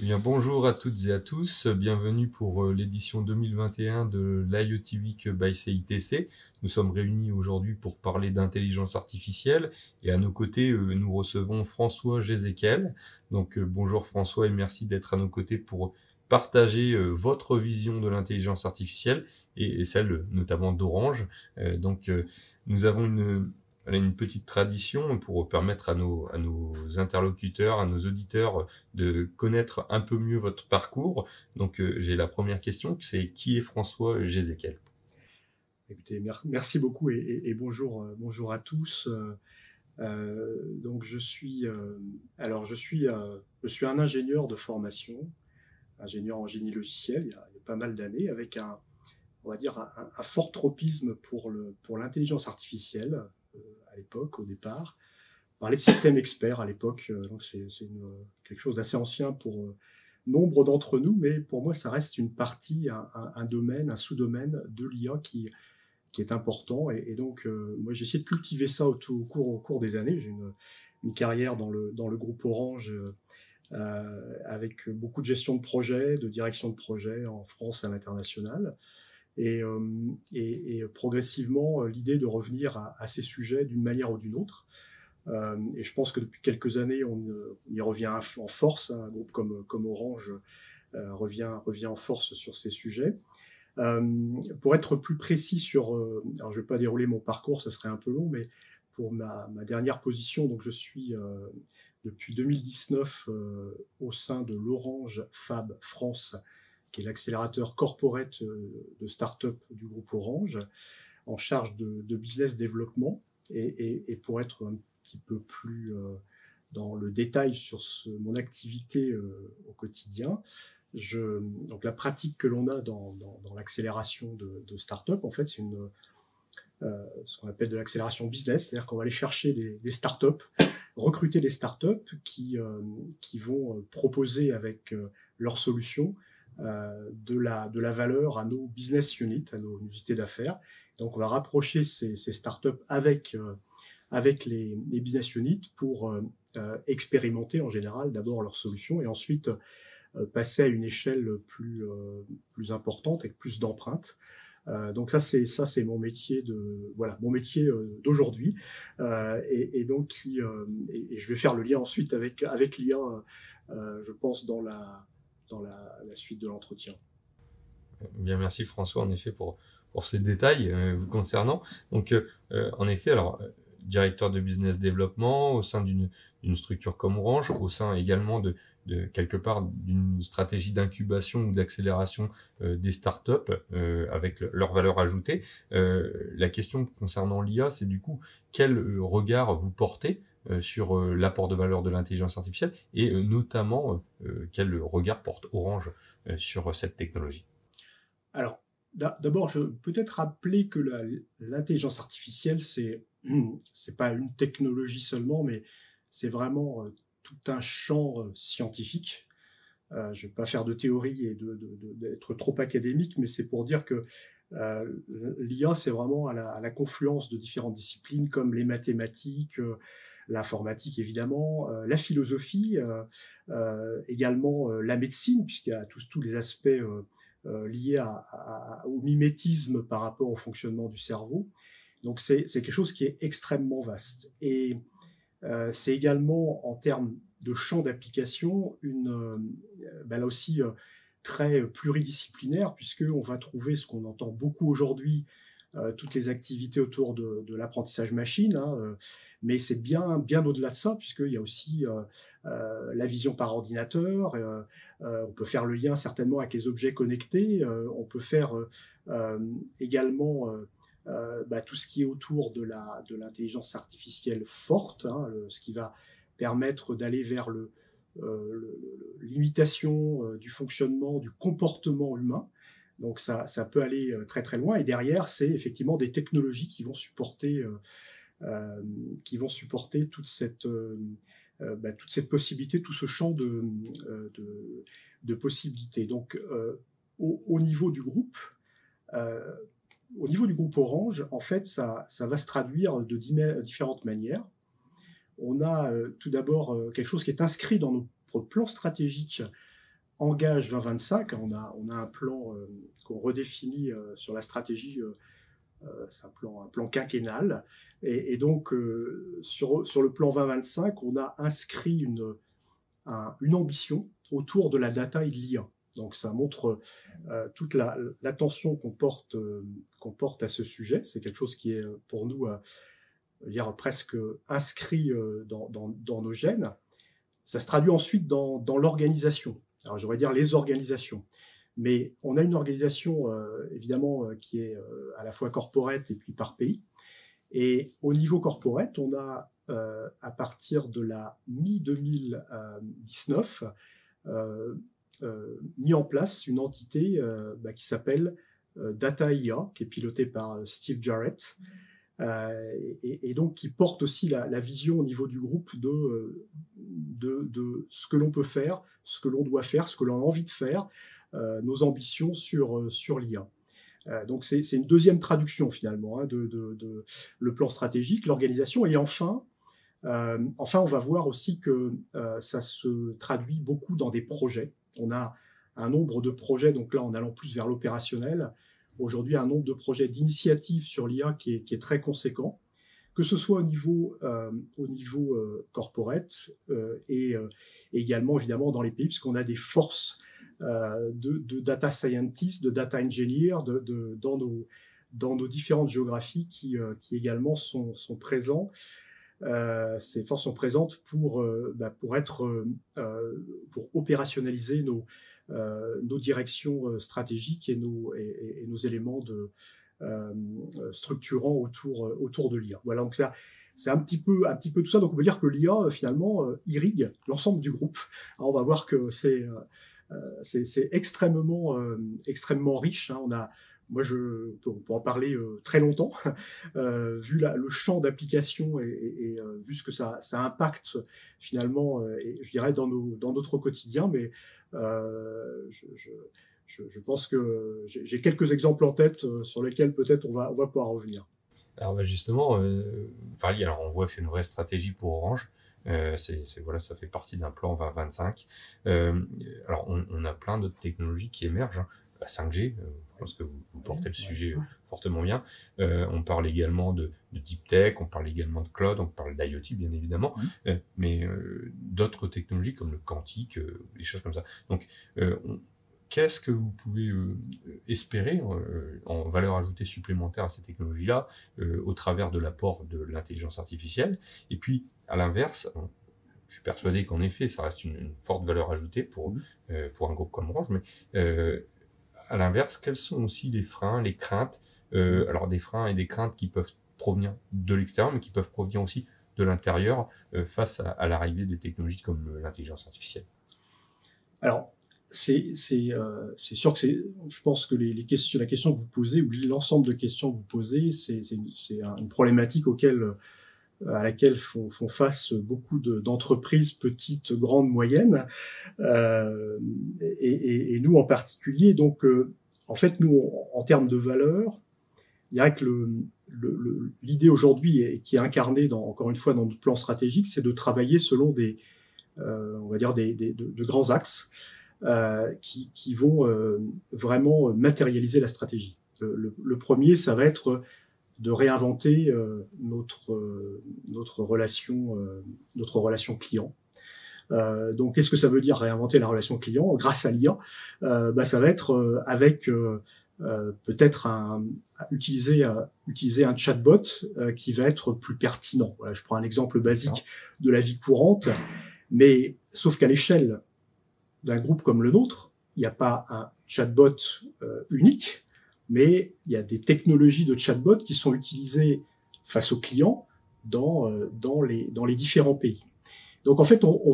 Eh bien, bonjour à toutes et à tous, bienvenue pour l'édition 2021 de l'IoT Week by CITC. Nous sommes réunis aujourd'hui pour parler d'intelligence artificielle et à nos côtés, nous recevons François Gézéquel. Donc bonjour François et merci d'être à nos côtés pour partager votre vision de l'intelligence artificielle et celle notamment d'Orange. Nous avons une petite tradition pour permettre à nos interlocuteurs, à nos auditeurs de connaître un peu mieux votre parcours. Donc, j'ai la première question, c'est qui est François Gézéquel? Écoutez, merci beaucoup et bonjour, bonjour à tous. Donc je suis un ingénieur de formation, ingénieur en génie logiciel il y a pas mal d'années, avec on va dire un fort tropisme pour l'intelligence artificielle à l'époque, au départ. On parlait de système expert à l'époque, donc quelque chose d'assez ancien pour nombre d'entre nous, mais pour moi ça reste une partie, un domaine, un sous-domaine de l'IA qui est important. Et donc, moi, j'ai essayé de cultiver ça au cours des années. J'ai une carrière dans le groupe Orange avec beaucoup de gestion de projet, de direction de projet en France et à l'international. Et progressivement, l'idée de revenir à ces sujets d'une manière ou d'une autre. Et je pense que depuis quelques années, on y revient en force. Un groupe comme Orange revient en force sur ces sujets. Pour être plus précis sur, alors je ne vais pas dérouler mon parcours, ce serait un peu long, mais pour ma dernière position, donc je suis depuis 2019 au sein de l'Orange Fab France, qui est l'accélérateur corporate de start-up du groupe Orange, en charge de business développement. Et pour être un petit peu plus dans le détail sur mon activité au quotidien, donc la pratique que l'on a dans l'accélération de start-up, en fait, c'est ce qu'on appelle de l'accélération business, c'est-à-dire qu'on va aller chercher des start-up, recruter des start-up qui vont proposer avec leurs solutions de la valeur à nos business units, à nos unités d'affaires. Donc on va rapprocher ces start-up avec les business units pour expérimenter en général d'abord leurs solutions et ensuite passer à une échelle plus importante avec plus d'empreintes. Donc ça c'est mon métier mon métier d'aujourd'hui et donc et je vais faire le lien ensuite avec l'IA je pense dans la suite de l'entretien. Bien, merci François, en effet, pour ces détails vous concernant. Donc, en effet, alors, directeur de business développement au sein d'une structure comme Orange, au sein également de quelque part d'une stratégie d'incubation ou d'accélération des startups avec leur valeur ajoutée. La question concernant l'IA, c'est du coup quel regard vous portez sur l'apport de valeur de l'intelligence artificielle et notamment quel regard porte Orange sur cette technologie. Alors, d'abord, je peux peut-être rappeler que l'intelligence artificielle, c'est pas une technologie seulement, mais c'est vraiment tout un champ scientifique. Je ne vais pas faire de théorie et d'être trop académique, mais c'est pour dire que l'IA, c'est vraiment à la confluence de différentes disciplines comme les mathématiques, l'informatique évidemment, la philosophie, également la médecine, puisqu'il y a tous les aspects liés au mimétisme par rapport au fonctionnement du cerveau. Donc c'est quelque chose qui est extrêmement vaste. Et c'est également en termes de champ d'application là aussi très pluridisciplinaire, puisqu'on va trouver ce qu'on entend beaucoup aujourd'hui, toutes les activités autour de l'apprentissage machine, hein, mais c'est bien au-delà de ça, puisqu'il y a aussi la vision par ordinateur, on peut faire le lien certainement avec les objets connectés, on peut faire également tout ce qui est autour de l'intelligence artificielle forte, hein, ce qui va permettre d'aller vers l'imitation du fonctionnement, du comportement humain. Donc ça peut aller très très loin. Et derrière, c'est effectivement des technologies qui vont supporter toute cette possibilité, tout ce champ de possibilités. Donc au niveau du groupe, euh, au niveau du groupe Orange, en fait, ça va se traduire de différentes manières. On a tout d'abord quelque chose qui est inscrit dans notre plan stratégique Engage 2025, on a un plan qu'on redéfinit sur la stratégie, c'est un plan quinquennal. Et donc, sur le plan 2025, on a inscrit une ambition autour de la data et de l'IA. Donc ça montre toute l'attention qu'on porte à ce sujet. C'est quelque chose qui est pour nous presque inscrit dans nos gènes. Ça se traduit ensuite dans l'organisation. Alors j'aurais dire les organisations. Mais on a une organisation évidemment qui est à la fois corporate et puis par pays. Et au niveau corporate, on a à partir de la mi-2019 mis en place une entité qui s'appelle Data IA, qui est pilotée par Steve Jarrett, et donc qui porte aussi la vision au niveau du groupe de ce que l'on peut faire, ce que l'on doit faire, ce que l'on a envie de faire, nos ambitions sur l'IA. Donc c'est une deuxième traduction finalement de le plan stratégique, l'organisation, et enfin on va voir aussi que ça se traduit beaucoup dans des projets. On a un nombre de projets, donc là en allant plus vers l'opérationnel, aujourd'hui un nombre de projets d'initiatives sur l'IA qui est très conséquent, que ce soit au niveau corporate et également évidemment dans les pays, puisqu'on a des forces de data scientists, de data engineers dans nos différentes géographies qui également sont présents. Ces forces sont présentes pour opérationnaliser nos directions stratégiques et nos éléments structurants autour de l'IA. Voilà, donc ça, c'est un petit peu tout ça. Donc on peut dire que l'IA finalement irrigue l'ensemble du groupe. Alors, on va voir que c'est extrêmement riche. Moi, on peut en parler très longtemps, vu le champ d'application et vu ce que ça impacte finalement, et je dirais dans notre quotidien. Mais je pense que j'ai quelques exemples en tête sur lesquels peut-être on va pouvoir revenir. Alors justement, alors on voit que c'est une vraie stratégie pour Orange. Voilà, ça fait partie d'un plan 2025. Alors on a plein d'autres technologies qui émergent. La 5G, je pense que vous portez le sujet fortement bien. On parle également de deep tech, on parle également de cloud, on parle d'IoT bien évidemment, mais d'autres technologies comme le quantique, des choses comme ça. Donc qu'est-ce que vous pouvez espérer en valeur ajoutée supplémentaire à ces technologies-là au travers de l'apport de l'intelligence artificielle? Et puis, à l'inverse, je suis persuadé qu'en effet, ça reste une forte valeur ajoutée pour un groupe comme Orange, mais à l'inverse, quels sont aussi les freins, les craintes, alors des freins et des craintes qui peuvent provenir de l'extérieur, mais qui peuvent provenir aussi de l'intérieur face à l'arrivée des technologies comme l'intelligence artificielle? Alors, c'est sûr que je pense que la question que vous posez, ou l'ensemble de questions que vous posez, c'est une problématique à laquelle font face beaucoup d'entreprises petites, grandes, moyennes, et nous en particulier. Donc, en fait, nous, en termes de valeur, il y a que l'idée aujourd'hui, qui est incarnée encore une fois dans notre plan stratégique, c'est de travailler selon on va dire de grands axes qui vont vraiment matérialiser la stratégie. Le premier, ça va être de réinventer notre relation client. Donc, qu'est-ce que ça veut dire réinventer la relation client grâce à l'IA? Ça va être avec peut-être utiliser un chatbot qui va être plus pertinent. Voilà, je prends un exemple basique de la vie courante, mais sauf qu'à l'échelle d'un groupe comme le nôtre, il n'y a pas un chatbot unique, mais il y a des technologies de chatbot qui sont utilisées face aux clients dans les différents pays. Donc en fait, on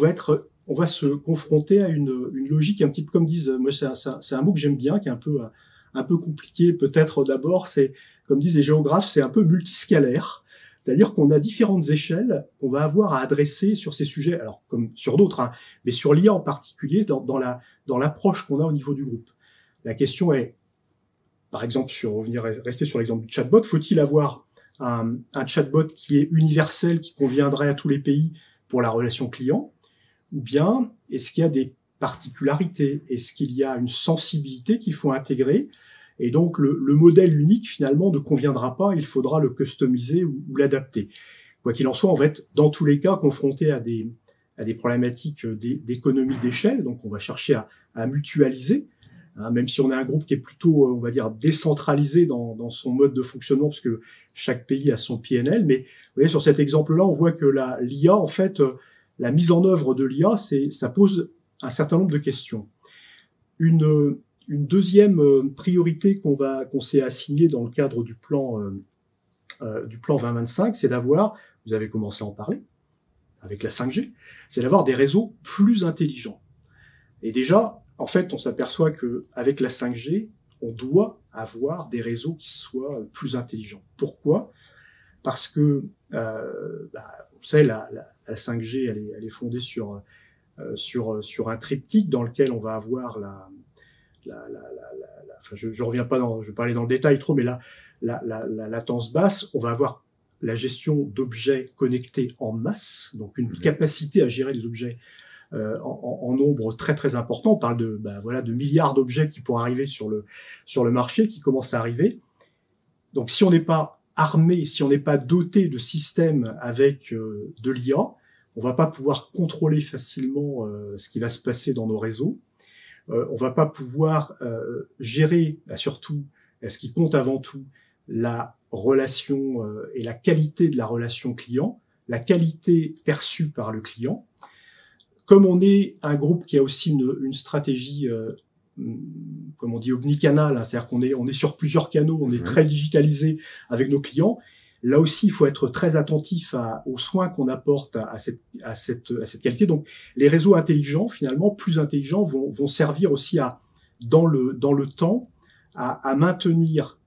va se confronter à une logique un petit peu, comme disent, moi c'est un mot que j'aime bien, qui est un peu compliqué peut-être d'abord, c'est comme disent les géographes, c'est un peu multiscalaire. C'est-à-dire qu'on a différentes échelles qu'on va avoir à adresser sur ces sujets, alors comme sur d'autres, mais sur l'IA en particulier, dans l'approche qu'on a au niveau du groupe. La question est, par exemple, rester sur l'exemple du chatbot, faut-il avoir un chatbot qui est universel, qui conviendrait à tous les pays pour la relation client, ou bien est-ce qu'il y a des particularités? Est-ce qu'il y a une sensibilité qu'il faut intégrer? Et donc, le modèle unique, finalement, ne conviendra pas. Il faudra le customiser ou l'adapter. Quoi qu'il en soit, on va être, dans tous les cas, confronté à des problématiques d'économie d'échelle. Donc, on va chercher à mutualiser, hein, même si on a un groupe qui est plutôt, on va dire, décentralisé dans son mode de fonctionnement, parce que chaque pays a son PNL. Mais vous voyez, sur cet exemple-là, on voit que l'IA, en fait, la mise en œuvre de l'IA, ça pose un certain nombre de questions. Une deuxième priorité qu'on s'est assignée dans le cadre du plan 2025, c'est d'avoir, vous avez commencé à en parler, avec la 5G, c'est d'avoir des réseaux plus intelligents. Et déjà, en fait, on s'aperçoit qu'avec la 5G, on doit avoir des réseaux qui soient plus intelligents. Pourquoi? Parce que, vous savez, la 5G, elle est fondée sur un triptyque dans lequel on va avoir enfin, je reviens pas je vais pas aller dans le détail trop, mais la latence basse, on va avoir la gestion d'objets connectés en masse, donc une capacité à gérer des objets en nombre très très important. On parle de milliards d'objets qui pourraient arriver sur le marché, qui commencent à arriver. Donc si on n'est pas armé, si on n'est pas doté de systèmes avec de l'IA, on va pas pouvoir contrôler facilement ce qui va se passer dans nos réseaux. On va pas pouvoir gérer, surtout, ce qui compte avant tout, la relation et la qualité de la relation client, la qualité perçue par le client. Comme on est un groupe qui a aussi une stratégie, comme on dit, omnicanal, hein, c'est-à-dire qu'on est sur plusieurs canaux, on est très digitalisé avec nos clients. Là aussi, il faut être très attentif aux soins qu'on apporte à cette qualité. Donc, les réseaux intelligents, finalement, plus intelligents, vont servir aussi dans le temps, à maintenir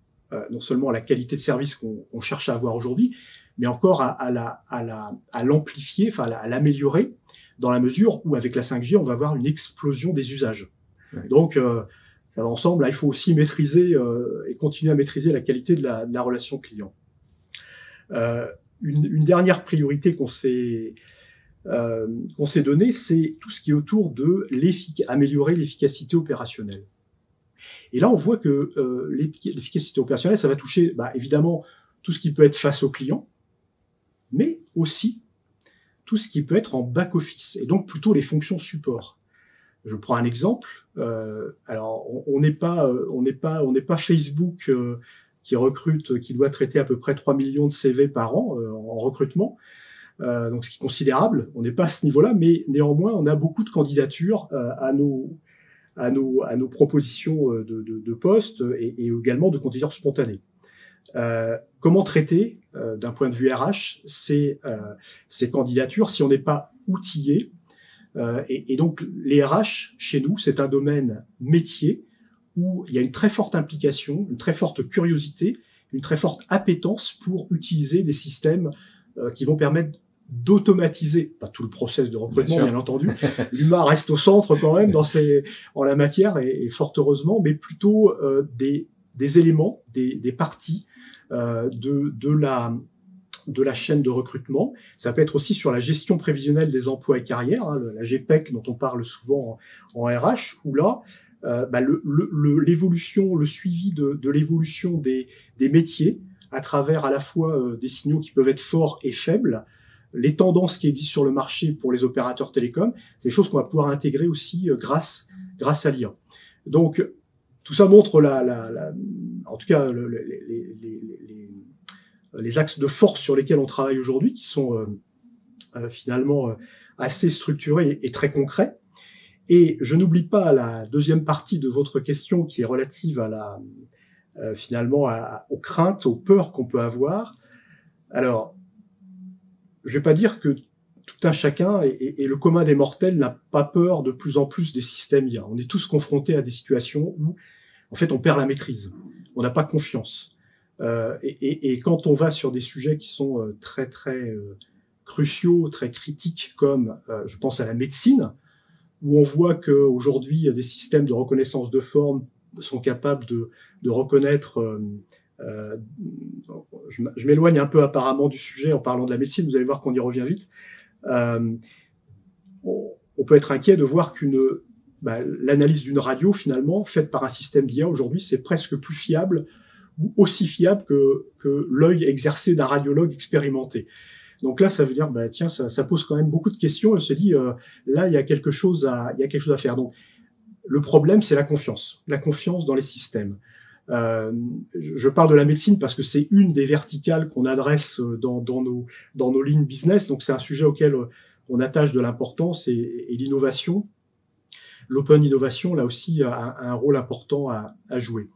non seulement la qualité de service qu'on cherche à avoir aujourd'hui, mais encore à l'amplifier, enfin à l'améliorer, dans la mesure où, avec la 5G, on va avoir une explosion des usages. Ouais. Donc, ça va ensemble. Là, il faut aussi maîtriser et continuer à maîtriser la qualité de la relation client. Une dernière priorité qu'on s'est donnée, c'est tout ce qui est autour de améliorer l'efficacité opérationnelle. Et là, on voit que l'efficacité opérationnelle, ça va toucher évidemment tout ce qui peut être face au client, mais aussi tout ce qui peut être en back-office, et donc plutôt les fonctions support. Je prends un exemple. Alors, on n'est pas Facebook qui recrute, qui doit traiter à peu près 3 millions de CV par an en recrutement, donc ce qui est considérable. On n'est pas à ce niveau-là, mais néanmoins, on a beaucoup de candidatures à nos propositions de postes et également de candidatures spontanées. Comment traiter, d'un point de vue RH, ces candidatures si on n'est pas outillé, et donc les RH, chez nous, c'est un domaine métier où il y a une très forte implication, une très forte curiosité, une très forte appétence pour utiliser des systèmes qui vont permettre d'automatiser, pas tout le process de recrutement, bien entendu. L'humain reste au centre quand même en la matière, et fort heureusement, mais plutôt des éléments, des parties de la chaîne de recrutement. Ça peut être aussi sur la gestion prévisionnelle des emplois et carrières, hein, la GPEC dont on parle souvent en RH, où là, l'évolution, le suivi de l'évolution des métiers à travers à la fois des signaux qui peuvent être forts et faibles, les tendances qui existent sur le marché pour les opérateurs télécoms, c'est des choses qu'on va pouvoir intégrer aussi grâce à l'IA. Donc, tout ça montre en tout cas les axes de force sur lesquels on travaille aujourd'hui, qui sont finalement assez structurés et très concrets. Et je n'oublie pas la deuxième partie de votre question qui est relative finalement aux craintes, aux peurs qu'on peut avoir. Alors, je vais pas dire que tout un chacun et le commun des mortels n'a pas peur de plus en plus des systèmes IA. On est tous confrontés à des situations où, en fait, on perd la maîtrise. On n'a pas confiance. Et quand on va sur des sujets qui sont très très cruciaux, très critiques, comme je pense à la médecine, où on voit qu'aujourd'hui des systèmes de reconnaissance de forme sont capables de reconnaître. Je m'éloigne un peu apparemment du sujet en parlant de la médecine. Vous allez voir qu'on y revient vite. On peut être inquiet de voir qu'une l'analyse d'une radio, finalement, faite par un système d'IA aujourd'hui, c'est presque plus fiable ou aussi fiable que l'œil exercé d'un radiologue expérimenté. Donc là, ça veut dire, tiens, ça pose quand même beaucoup de questions. Et on se dit, là, il y a quelque chose à faire. Donc, le problème, c'est la confiance dans les systèmes. Je parle de la médecine parce que c'est une des verticales qu'on adresse dans nos lignes business. Donc, c'est un sujet auquel on attache de l'importance et l'innovation. L'open innovation, là aussi, a un rôle important à jouer.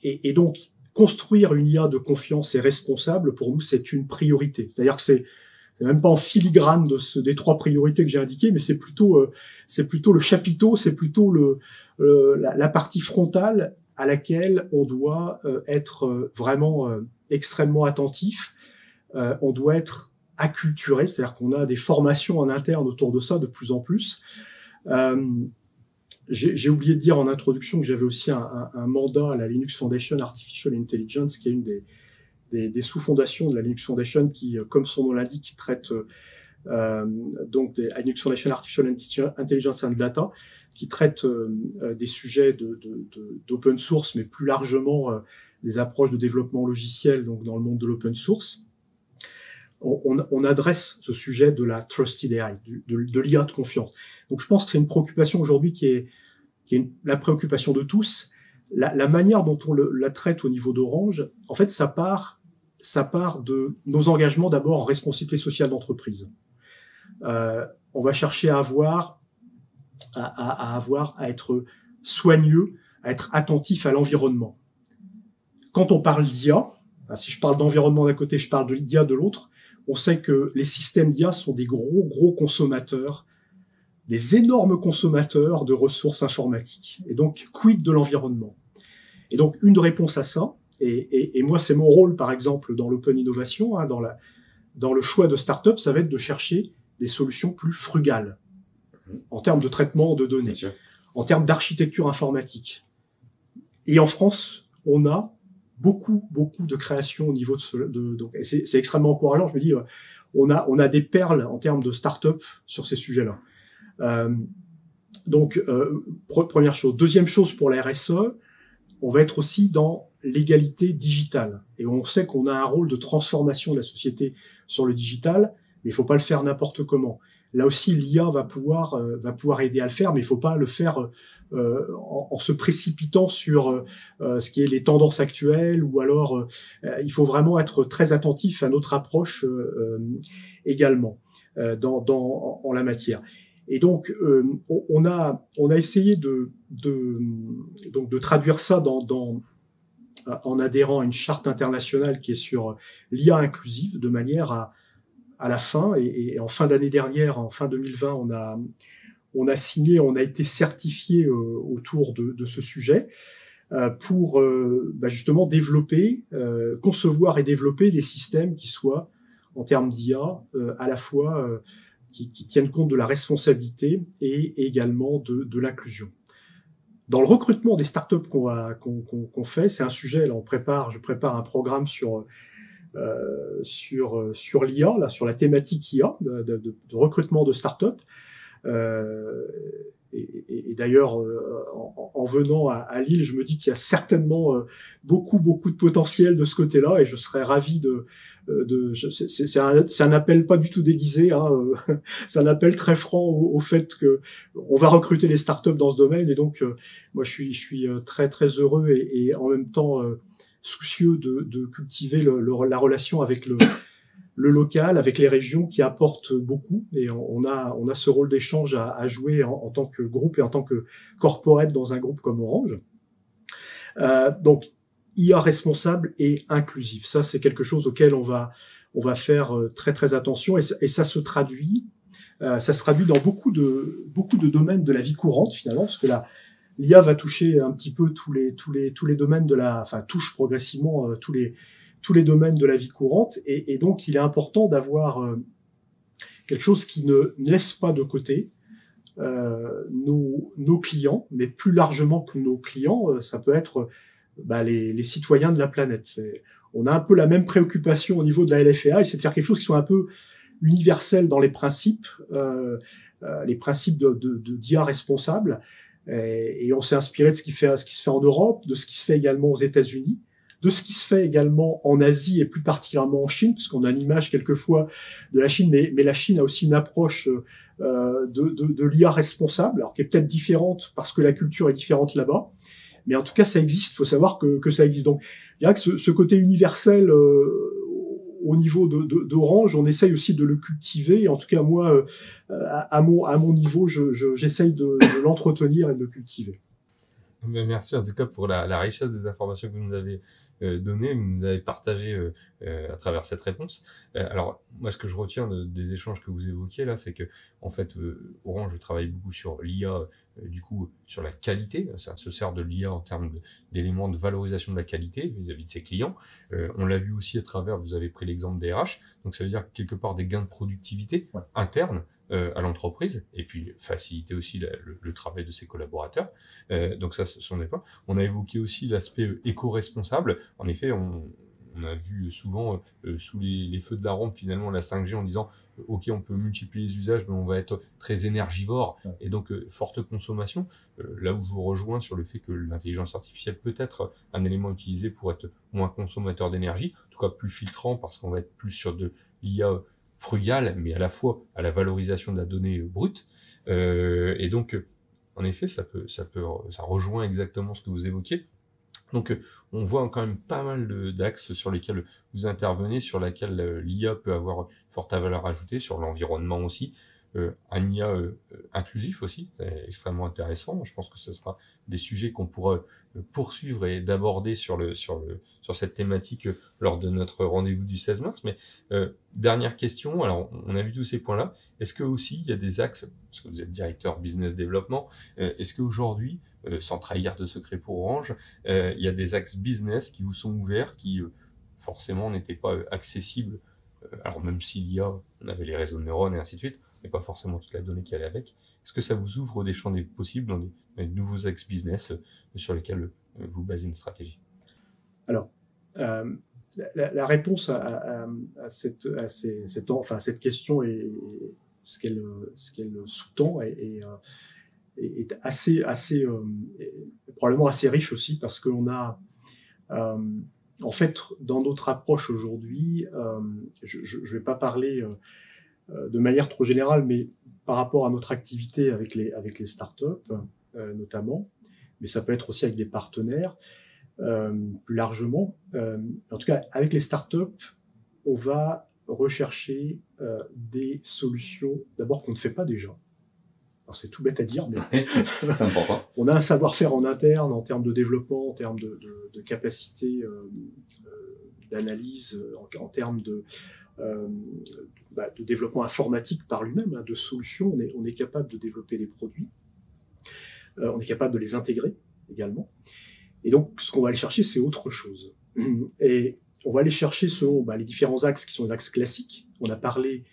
Et donc, construire une IA de confiance et responsable, pour nous, c'est une priorité. C'est-à-dire que c'est même pas en filigrane des 3 priorités que j'ai indiquées, mais c'est plutôt le chapiteau, c'est plutôt la partie frontale à laquelle on doit être vraiment extrêmement attentif. On doit être acculturé, c'est-à-dire qu'on a des formations en interne autour de ça de plus en plus. J'ai oublié de dire en introduction que j'avais aussi un mandat à la Linux Foundation Artificial Intelligence, qui est une des sous-fondations de la Linux Foundation qui, comme son nom l'indique, traite donc des Linux Foundation Artificial Intelligence and Data, qui traite des sujets d'open source, mais plus largement des approches de développement logiciel, donc dans le monde de l'open source. On adresse ce sujet de la trusted AI, de l'IA de confiance. Donc je pense que c'est une préoccupation aujourd'hui qui est la préoccupation de tous. La manière dont on la traite au niveau d'Orange, en fait, ça part de nos engagements d'abord en responsabilité sociale d'entreprise. On va chercher à être soigneux, à être attentif à l'environnement. Quand on parle d'IA, si je parle d'environnement d'un côté, je parle de l'IA de l'autre, on sait que les systèmes d'IA sont des gros consommateurs, des énormes consommateurs de ressources informatiques. Et donc, quid de l'environnement? Et donc, une réponse à ça, et moi, c'est mon rôle, par exemple, dans l'open innovation, dans le choix de start-up, ça va être de chercher des solutions plus frugales en termes de traitement de données, en termes d'architecture informatique. Et en France, on a beaucoup de créations au niveau donc c'est extrêmement encourageant. Je me dis, on a des perles en termes de start-up sur ces sujets-là. Donc, première chose. Deuxième chose pour la RSE, on va être aussi dans l'égalité digitale. Et on sait qu'on a un rôle de transformation de la société sur le digital, mais il faut pas le faire n'importe comment. Là aussi, l'IA va pouvoir aider à le faire, mais il faut pas le faire en se précipitant sur ce qui est les tendances actuelles, ou alors il faut vraiment être très attentif à notre approche également en la matière. Et donc on a essayé de traduire ça en adhérant à une charte internationale qui est sur l'IA inclusive, de manière à la fin, et en fin d'année dernière, en fin 2020, on a signé, on a été certifié autour de ce sujet pour justement développer, concevoir et développer des systèmes qui soient, en termes d'IA, à la fois qui tiennent compte de la responsabilité et également de l'inclusion. Dans le recrutement des startups qu'on fait, c'est un sujet, là je prépare un programme sur l'IA, là, sur la thématique IA, de recrutement de startups. Et d'ailleurs, en venant à Lille, je me dis qu'il y a certainement beaucoup de potentiel de ce côté-là, et je serais ravi c'est un appel pas du tout déguisé, hein, c'est un appel très franc au fait que on va recruter les startups dans ce domaine, et donc moi je suis très heureux et en même temps soucieux de cultiver la relation avec le local, avec les régions qui apportent beaucoup, et on a ce rôle d'échange à jouer en tant que groupe et en tant que corporate dans un groupe comme Orange. Donc IA responsable et inclusif, ça c'est quelque chose auquel on va faire très attention, et ça se traduit dans beaucoup de domaines de la vie courante finalement, parce que l'IA va toucher un petit peu tous les domaines touche progressivement tous les domaines de la vie courante, et donc il est important d'avoir quelque chose qui ne laisse pas de côté nos clients, mais plus largement que nos clients, ça peut être les citoyens de la planète. On a un peu la même préoccupation au niveau de la LFA, et c'est de faire quelque chose qui soit un peu universel dans les principes, les principes d'IA responsable. Et on s'est inspiré de ce qui se fait en Europe, de ce qui se fait également aux États-Unis, de ce qui se fait également en Asie et plus particulièrement en Chine, puisqu'on a l'image quelquefois de la Chine, mais la Chine a aussi une approche de l'IA responsable, alors qui est peut-être différente parce que la culture est différente là-bas, mais en tout cas ça existe. Il faut savoir que ça existe. Donc, je dirais que ce côté universel au niveau d'Orange, on essaye aussi de le cultiver. Et en tout cas, moi, à mon niveau, j'essaye de l'entretenir et de le cultiver. Merci en tout cas pour la richesse des informations que vous nous avez données, vous nous avez partagées à travers cette réponse. Alors moi, ce que je retiens des échanges que vous évoquiez là, c'est que en fait Orange travaille beaucoup sur l'IA, du coup sur la qualité. Ça se sert de l'IA en termes d'éléments de valorisation de la qualité vis-à-vis de ses clients. On l'a vu aussi à travers, vous avez pris l'exemple des RH, donc ça veut dire quelque part des gains de productivité internes à l'entreprise, et puis faciliter aussi le travail de ses collaborateurs. Donc ça, ce sont des points. On a évoqué aussi l'aspect éco-responsable. En effet, on a vu souvent sous les feux de la rampe finalement la 5G en disant ok, on peut multiplier les usages, mais on va être très énergivore et donc forte consommation. Là où je vous rejoins sur le fait que l'intelligence artificielle peut être un élément utilisé pour être moins consommateur d'énergie, en tout cas plus filtrant parce qu'on va être plus sur de l'IA frugale, mais à la fois à la valorisation de la donnée brute. Et donc, en effet, ça rejoint exactement ce que vous évoquiez. Donc, on voit quand même pas mal d'axes sur lesquels vous intervenez, sur lesquels l'IA peut avoir forte valeur ajoutée, sur l'environnement aussi. Un IA inclusif aussi, c'est extrêmement intéressant. Je pense que ce sera des sujets qu'on pourra poursuivre et d'aborder sur cette thématique lors de notre rendez-vous du 16 mars. Mais dernière question, alors on a vu tous ces points-là. Est-ce que aussi il y a des axes, parce que vous êtes directeur business développement, est-ce qu'aujourd'hui, sans trahir de secret pour Orange, il y a des axes business qui vous sont ouverts, qui forcément n'étaient pas accessibles, alors même s'il y a, on avait les réseaux de neurones et ainsi de suite, mais pas forcément toute la donnée qui allait avec. Est-ce que ça vous ouvre des champs des possibles dans des nouveaux axes business sur lesquels vous basez une stratégie? Alors, la réponse à cette question et ce qu'elle sous-tend est probablement assez riche aussi parce qu'on a en fait dans notre approche aujourd'hui, je ne vais pas parler de manière trop générale, mais par rapport à notre activité avec les startups notamment, mais ça peut être aussi avec des partenaires plus largement. En tout cas, avec les startups, on va rechercher des solutions d'abord qu'on ne fait pas déjà. Alors c'est tout bête à dire, mais c'est important. On a un savoir-faire en interne en termes de développement, en termes de capacité d'analyse, en termes de développement informatique par lui-même, hein, de solutions. On est capable de développer des produits, on est capable de les intégrer également. Et donc, ce qu'on va aller chercher, c'est autre chose. Et on va aller chercher selon les différents axes qui sont les axes classiques. On a parlé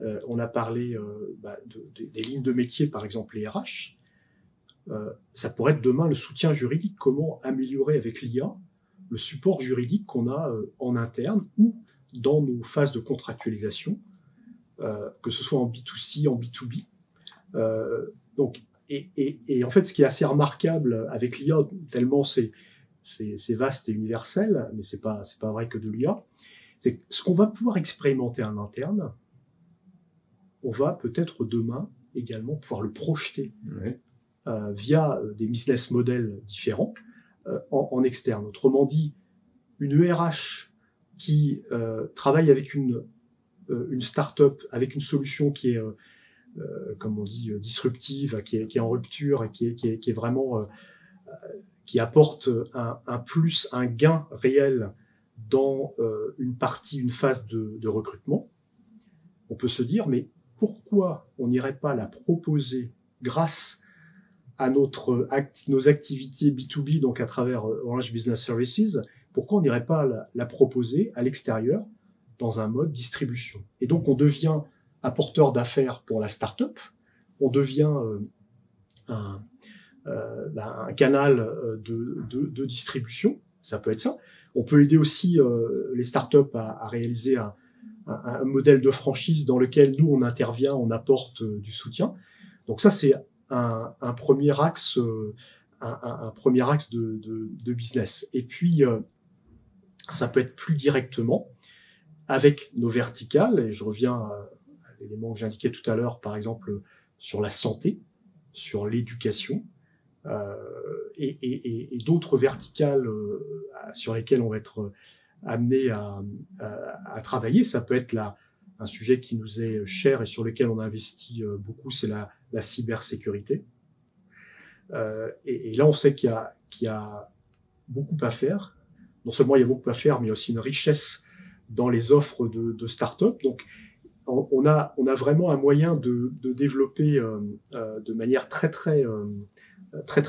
des lignes de métier, par exemple les RH. Ça pourrait être demain le soutien juridique. Comment améliorer avec l'IA le support juridique qu'on a en interne ou dans nos phases de contractualisation, que ce soit en B2C, en B2B. Et en fait, ce qui est assez remarquable avec l'IA, tellement c'est vaste et universel, mais c'est pas vrai que de l'IA, c'est que ce qu'on va pouvoir expérimenter en interne, on va peut-être demain également pouvoir le projeter via des business models différents en externe. Autrement dit, une ERH qui travaille avec une start-up, avec une solution qui est comme on dit, disruptive, qui est en rupture et qui est vraiment qui apporte un plus, un gain réel dans une phase de recrutement, on peut se dire, mais pourquoi on n'irait pas la proposer grâce à nos activités B2B, donc à travers Orange Business Services, pourquoi on n'irait pas la proposer à l'extérieur dans un mode distribution? Et donc on devient apporteur d'affaires pour la start-up, on devient un canal de distribution, ça peut être ça. On peut aider aussi les start-up à réaliser un modèle de franchise dans lequel nous, on intervient, on apporte du soutien. Donc ça, c'est un premier axe, un premier axe de business. Et puis, ça peut être plus directement avec nos verticales, et je reviens à l'élément que j'indiquais tout à l'heure, par exemple, sur la santé, sur l'éducation, et d'autres verticales sur lesquelles on va être amené à travailler. Ça peut être un sujet qui nous est cher et sur lequel on investit beaucoup, c'est la cybersécurité. Et là, on sait qu'il y a beaucoup à faire. Non seulement il y a beaucoup à faire, mais il y a aussi une richesse dans les offres de start-up. Donc, on a vraiment un moyen de développer de manière très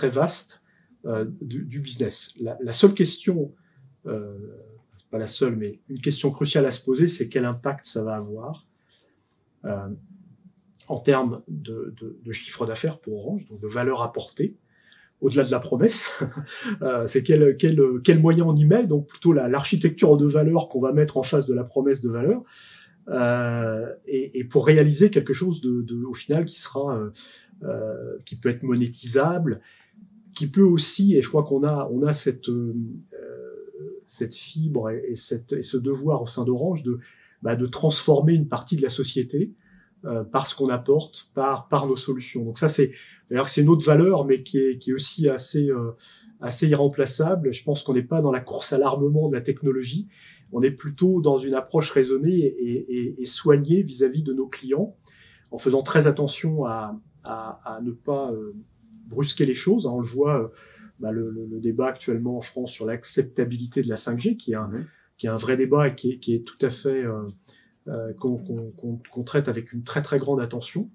vaste du business. La seule question, pas la seule, mais une question cruciale à se poser, c'est quel impact ça va avoir en termes de chiffre d'affaires pour Orange, donc de valeur apportée, au-delà de la promesse. C'est quel moyen on y met, donc plutôt l'architecture de valeur qu'on va mettre en face de la promesse de valeur, et pour réaliser quelque chose au final qui sera qui peut être monétisable, qui peut aussi, et je crois qu'on a cette fibre et ce devoir au sein d'Orange de transformer une partie de la société par ce qu'on apporte, par nos solutions. Donc ça, c'est une autre valeur, mais qui est aussi assez irremplaçable. Je pense qu'on n'est pas dans la course à l'armement de la technologie. On est plutôt dans une approche raisonnée et soignée vis-à-vis de nos clients, en faisant très attention à ne pas brusquer les choses. On le voit, le débat actuellement en France sur l'acceptabilité de la 5G, qui est un vrai débat et qui est tout à fait qu'on traite avec une très grande attention.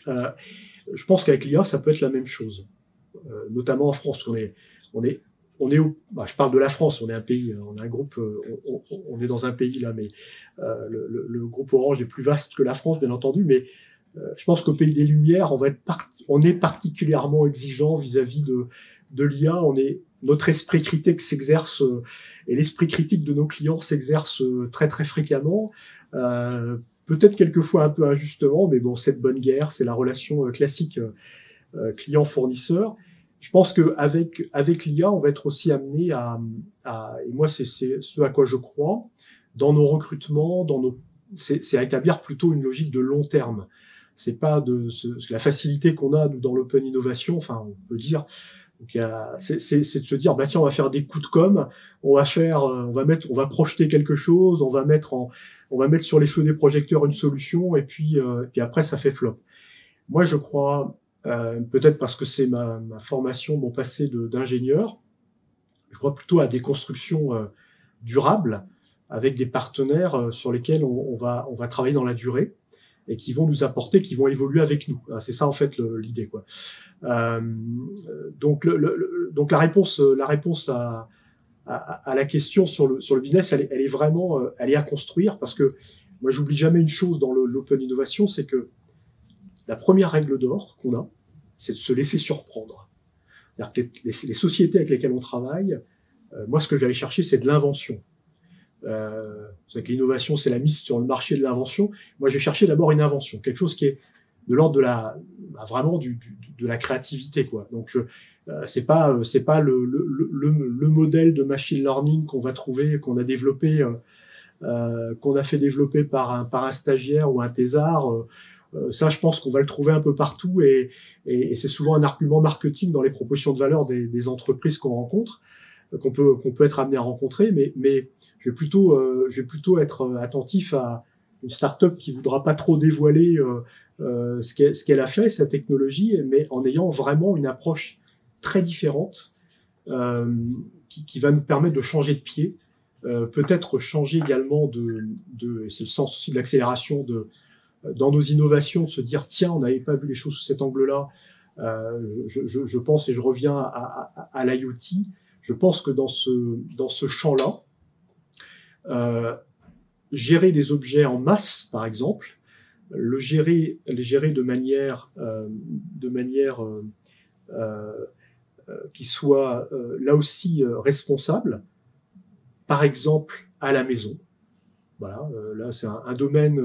Je pense qu'avec l'IA, ça peut être la même chose, notamment en France. Je parle de la France, on est un pays, on est un groupe, on est dans un pays là, mais le groupe Orange est plus vaste que la France, bien entendu, mais je pense qu'au pays des Lumières, on est particulièrement exigeant vis-à-vis de l'IA. Notre esprit critique s'exerce, et l'esprit critique de nos clients s'exerce très fréquemment. Peut-être quelquefois un peu injustement, mais bon, c'est de bonne guerre, c'est la relation classique client-fournisseur. Je pense qu'avec l'IA, on va être aussi amené et moi c'est ce à quoi je crois, dans nos recrutements, c'est à établir plutôt une logique de long terme. C'est pas la facilité qu'on a dans l'open innovation, enfin on peut dire, c'est de se dire tiens, on va faire des coups de com', on va projeter quelque chose, on va mettre sur les feux des projecteurs une solution et puis après ça fait flop. Moi je crois, peut-être parce que c'est ma formation, mon passé d'ingénieur, je crois plutôt à des constructions durables avec des partenaires sur lesquels on va travailler dans la durée et qui vont nous apporter, qui vont évoluer avec nous. C'est ça en fait l'idée, quoi. Donc la réponse à la question sur le business, elle est vraiment elle est à construire, parce que moi j'oublie jamais une chose dans l'open innovation, c'est que la première règle d'or qu'on a, c'est de se laisser surprendre. C'est-à-dire que les sociétés avec lesquelles on travaille, moi ce que je vais aller chercher, c'est de l'invention. C'est que l'innovation, c'est la mise sur le marché de l'invention. Moi, je vais chercher d'abord une invention, quelque chose qui est de l'ordre vraiment de la créativité, quoi. Donc, c'est pas le modèle de machine learning qu'on va trouver, qu'on a développé, qu'on a fait développer par un stagiaire ou un thésard. Ça, je pense qu'on va le trouver un peu partout, et c'est souvent un argument marketing dans les propositions de valeur des entreprises qu'on rencontre, qu'on peut être amené à rencontrer, mais je vais plutôt être attentif à une start-up qui voudra pas trop dévoiler ce qu'elle a fait, sa technologie, mais en ayant vraiment une approche très différente qui va nous permettre de changer de pied, peut-être changer également c'est le sens aussi de l'accélération dans nos innovations, de se dire tiens, on n'avait pas vu les choses sous cet angle-là. Je pense, et je reviens à l'IoT. Je pense que dans ce champ-là, gérer des objets en masse, par exemple, les gérer de manière qui soit là aussi responsable, par exemple à la maison. Voilà, là c'est un domaine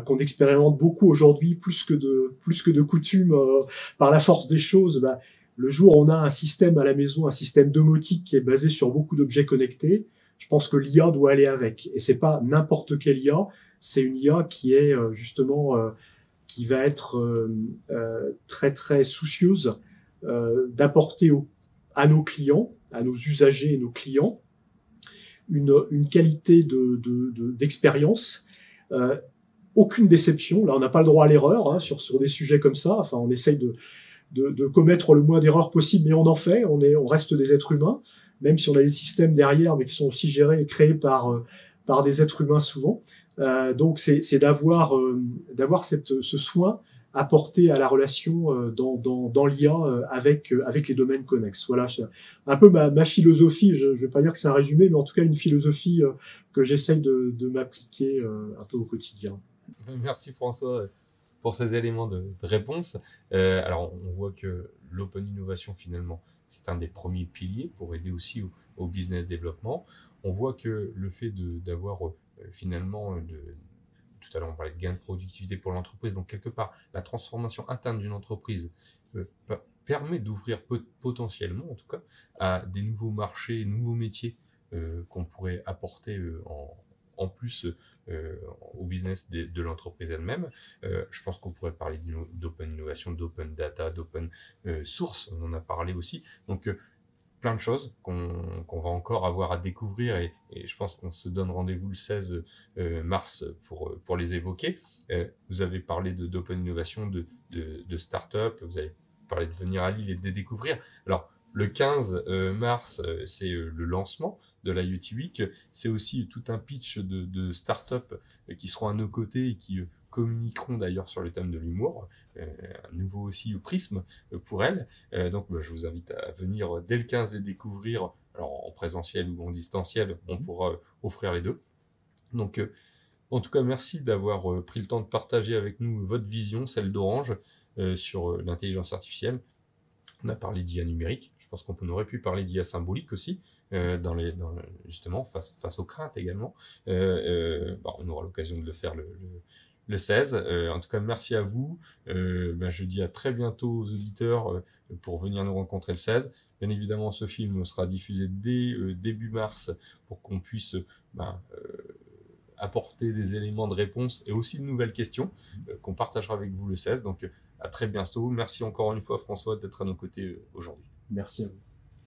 qu'on expérimente beaucoup aujourd'hui, plus que de coutume, par la force des choses. Le jour où on a un système à la maison, un système domotique qui est basé sur beaucoup d'objets connectés, je pense que l'IA doit aller avec. Et c'est pas n'importe quelle IA, c'est une IA qui est justement qui va être très très soucieuse d'apporter à nos clients, à nos usagers et nos clients, une qualité d'expérience, aucune déception. Là, on n'a pas le droit à l'erreur hein, sur des sujets comme ça. Enfin, on essaye de commettre le moins d'erreurs possible, mais on en fait. On reste des êtres humains, même si on a des systèmes derrière, mais qui sont aussi gérés et créés par des êtres humains souvent. Donc, c'est d'avoir ce soin apporté à la relation dans l'IA avec les domaines connexes. Voilà, c'est un peu ma philosophie. Je vais pas dire que c'est un résumé, mais en tout cas une philosophie que j'essaye de m'appliquer un peu au quotidien. Merci François pour ces éléments de réponse. Alors, on voit que l'open innovation, finalement, c'est un des premiers piliers pour aider aussi au business développement. On voit que le fait d'avoir finalement, tout à l'heure on parlait de gains de productivité pour l'entreprise, donc quelque part, la transformation interne d'une entreprise permet d'ouvrir potentiellement, en tout cas, à des nouveaux marchés, nouveaux métiers qu'on pourrait apporter en plus au business de l'entreprise elle-même. Je pense qu'on pourrait parler d'open innovation, d'open data, d'open source, on en a parlé aussi. Donc, plein de choses qu'on va encore avoir à découvrir et je pense qu'on se donne rendez-vous le 16 mars pour les évoquer. Vous avez parlé d'open innovation, de start-up, vous avez parlé de venir à Lille et de les découvrir. Alors, le 15 mars, c'est le lancement de l'IoT Week. C'est aussi tout un pitch de start-up qui seront à nos côtés et qui communiqueront d'ailleurs sur le thème de l'humour. Un nouveau aussi prisme pour elles. Donc, je vous invite à venir dès le 15 les découvrir. Alors, en présentiel ou en distanciel, on pourra offrir les deux. Donc, en tout cas, merci d'avoir pris le temps de partager avec nous votre vision, celle d'Orange, sur l'intelligence artificielle. On a parlé d'IA numérique. Je pense qu'on aurait pu parler d'IA symbolique aussi, justement, face aux craintes également. On aura l'occasion de le faire le 16. En tout cas, merci à vous. Je dis à très bientôt aux auditeurs pour venir nous rencontrer le 16. Bien évidemment, ce film sera diffusé dès début mars pour qu'on puisse apporter des éléments de réponse et aussi de nouvelles questions qu'on partagera avec vous le 16. Donc, à très bientôt. Merci encore une fois, François, d'être à nos côtés aujourd'hui. Merci à vous.